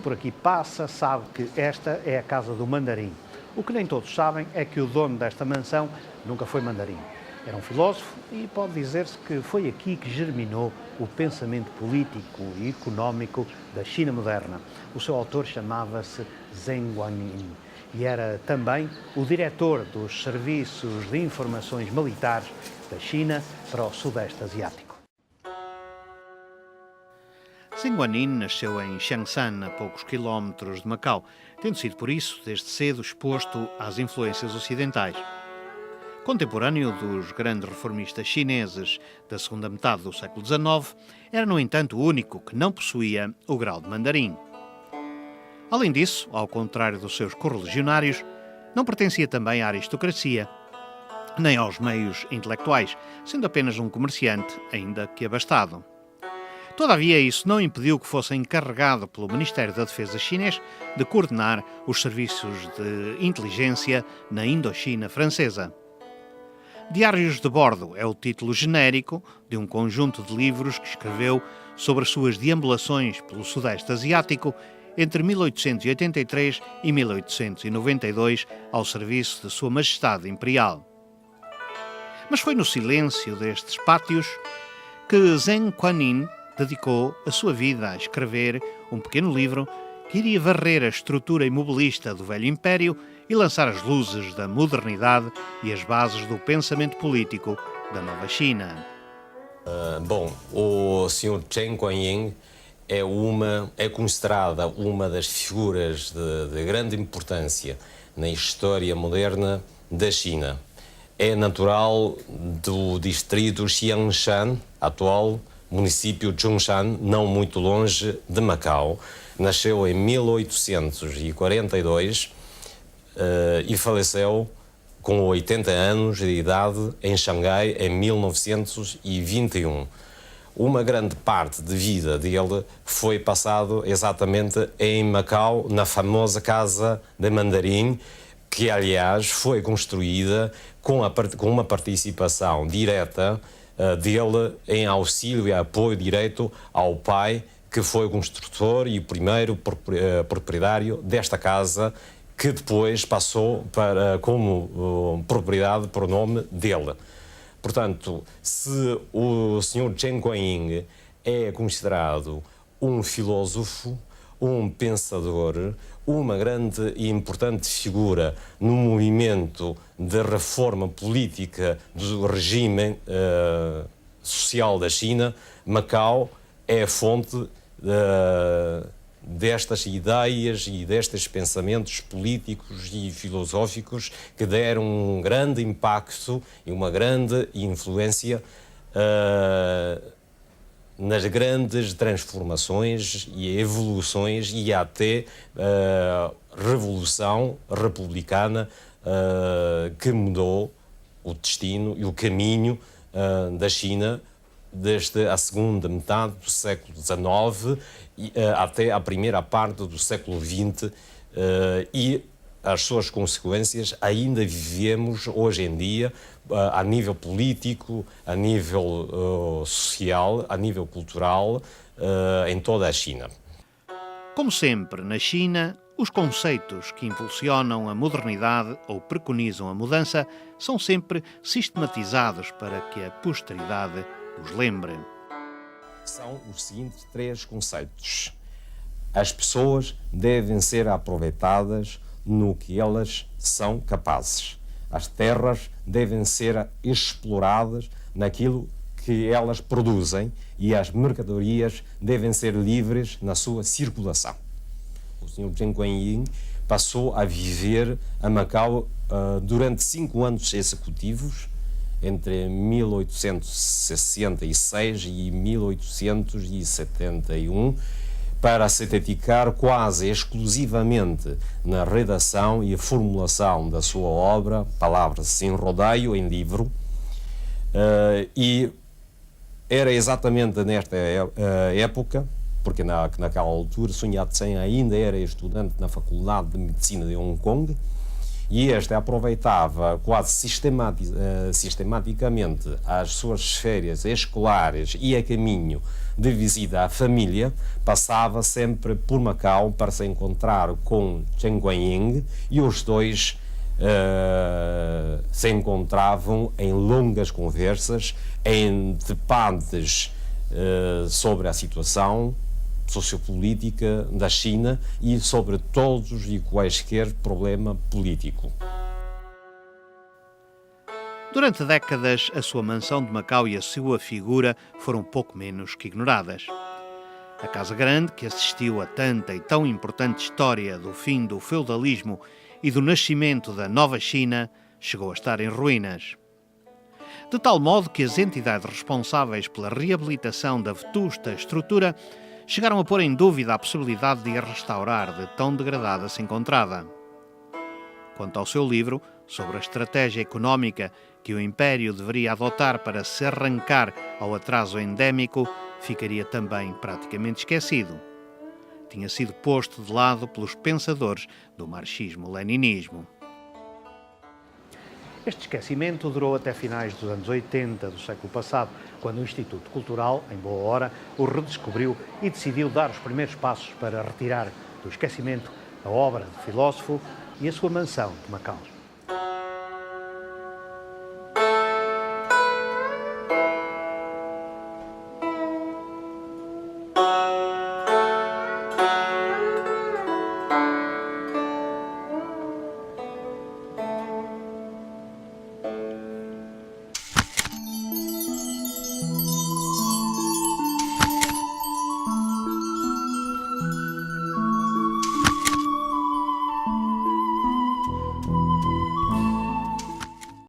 por aqui passa sabe que esta é a casa do mandarim. O que nem todos sabem é que o dono desta mansão nunca foi mandarim. Era um filósofo e pode dizer-se que foi aqui que germinou o pensamento político e económico da China moderna. O seu autor chamava-se Zheng Guanyin e era também o diretor dos serviços de informações militares da China para o Sudeste Asiático. Zheng Guanyin nasceu em Changshan, a poucos quilómetros de Macau, tendo sido por isso, desde cedo, exposto às influências ocidentais. Contemporâneo dos grandes reformistas chineses da segunda metade do século XIX, era, no entanto, o único que não possuía o grau de mandarim. Além disso, ao contrário dos seus correligionários, não pertencia também à aristocracia, nem aos meios intelectuais, sendo apenas um comerciante, ainda que abastado. Todavia, isso não impediu que fosse encarregado pelo Ministério da Defesa chinês de coordenar os serviços de inteligência na Indochina francesa. Diários de Bordo é o título genérico de um conjunto de livros que escreveu sobre as suas deambulações pelo Sudeste Asiático entre 1883 e 1892 ao serviço de Sua Majestade Imperial. Mas foi no silêncio destes pátios que Zheng Guanyin dedicou a sua vida a escrever um pequeno livro que iria varrer a estrutura imobilista do velho império e lançar as luzes da modernidade e as bases do pensamento político da nova China. O Sr. Zheng Guanyin é considerada uma das figuras de grande importância na história moderna da China. É natural do distrito Xiangshan, atual município de Zhongshan, não muito longe de Macau. Nasceu em 1842 e faleceu com 80 anos de idade em Xangai em 1921. Uma grande parte de vida dele foi passado exatamente em Macau, na famosa Casa de Mandarim, que aliás foi construída com uma participação direta dele em auxílio e apoio direto ao pai, que foi o construtor e o primeiro proprietário desta casa, que depois passou como propriedade por nome dele. Portanto, se o Sr. Zheng Guanyin é considerado um filósofo, um pensador, uma grande e importante figura no movimento de reforma política do regime social da China, Macau é a fonte destas ideias e destes pensamentos políticos e filosóficos que deram um grande impacto e uma grande influência nas grandes transformações e evoluções e até revolução republicana que mudou o destino e o caminho da China desde a segunda metade do século XIX até a primeira parte do século XX, e as suas consequências ainda vivemos hoje em dia a nível político, a nível social, a nível cultural, em toda a China. Como sempre, na China, os conceitos que impulsionam a modernidade ou preconizam a mudança são sempre sistematizados para que a posteridade os lembre. São os seguintes 3 conceitos. As pessoas devem ser aproveitadas no que elas são capazes. As terras devem ser exploradas naquilo que elas produzem e as mercadorias devem ser livres na sua circulação. O Sr. Zheng Guanyin passou a viver a Macau durante 5 anos executivos, entre 1866 e 1871, para se dedicar quase exclusivamente na redação e formulação da sua obra, Palavras sem Rodeio, em livro, e era exatamente nesta época, porque naquela altura Sun Yat-sen ainda era estudante na Faculdade de Medicina de Hong Kong, e este aproveitava quase sistematicamente as suas férias escolares e a caminho de visita à família, passava sempre por Macau para se encontrar com Chen Guanyin e os dois se encontravam em longas conversas, em debates sobre a situação sociopolítica da China e sobre todos e quaisquer problema político. Durante décadas, a sua mansão de Macau e a sua figura foram pouco menos que ignoradas. A Casa Grande, que assistiu a tanta e tão importante história do fim do feudalismo e do nascimento da nova China, chegou a estar em ruínas. De tal modo que as entidades responsáveis pela reabilitação da vetusta estrutura chegaram a pôr em dúvida a possibilidade de a restaurar de tão degradada se encontrava. Quanto ao seu livro sobre a estratégia económica que o Império deveria adotar para se arrancar ao atraso endémico, ficaria também praticamente esquecido. Tinha sido posto de lado pelos pensadores do marxismo-leninismo. Este esquecimento durou até finais dos anos 80 do século passado, quando o Instituto Cultural, em boa hora, o redescobriu e decidiu dar os primeiros passos para retirar do esquecimento a obra do filósofo e a sua mansão de Macau.